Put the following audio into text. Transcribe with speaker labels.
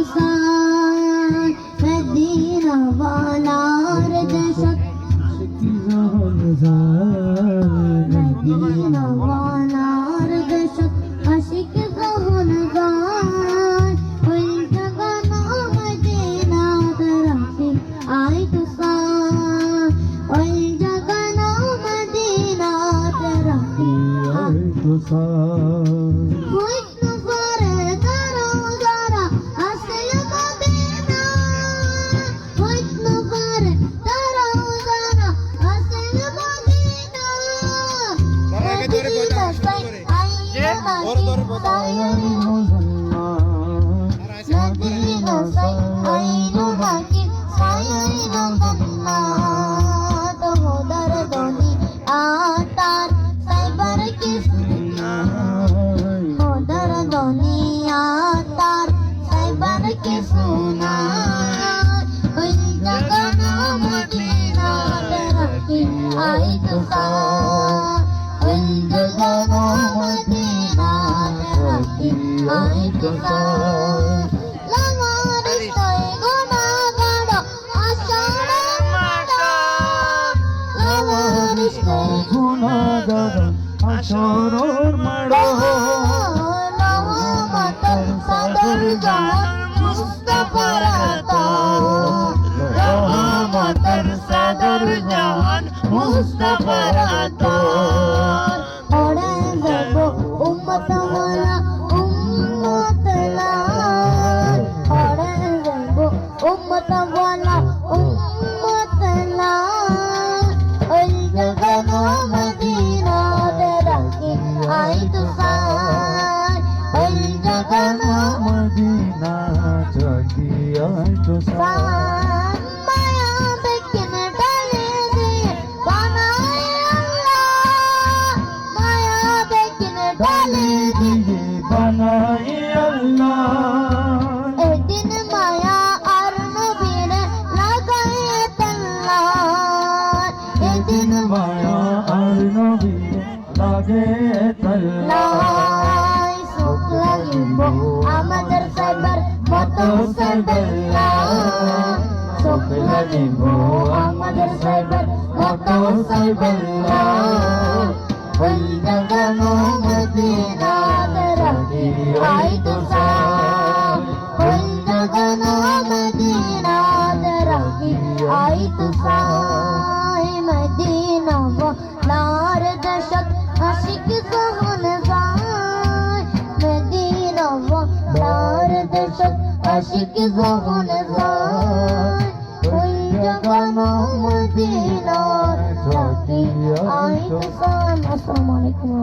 Speaker 1: Sai Medina वालार दशक Medina वालार दशक आशिक ज़हन गाय कोई जगह ना मदीना तरफ़ी आई तो साय कोई जगह ना मदीना तरफ़ी आई तो साय आई तो मदीना आई तो लवारिस तोय गुनाहगार आशार माडा लवारिस तोय गुनाहगार आशार माडा रहमतन सागर जान मुस्तफार आता रहमतन सागर जान मुस्तफार आता ओरे जब उम्मत वाला उम्मत ला ओरे जब उम्मत वाला उम्मत ला ओल जगह मदीना तेरा की आई तो साय ओल जगह मदीना चली आई तो साय আমাদের সাইবার মতো সাইবাল্লা সুখ লাগিব আমাদের সাইবার মতো সাইবাল্লা ওই জাগানো মদিনা রাখি আই তো সাই ওই জাগানো মদিনা রাখি আই তো সাই মদিনা লার দশক আশিক ज़हन गाय मदीना वालार दशक आशिक ज़हन गाय कोई जगह ना मदीना जाती आई तो साय। अस्सलाम वालेकुम।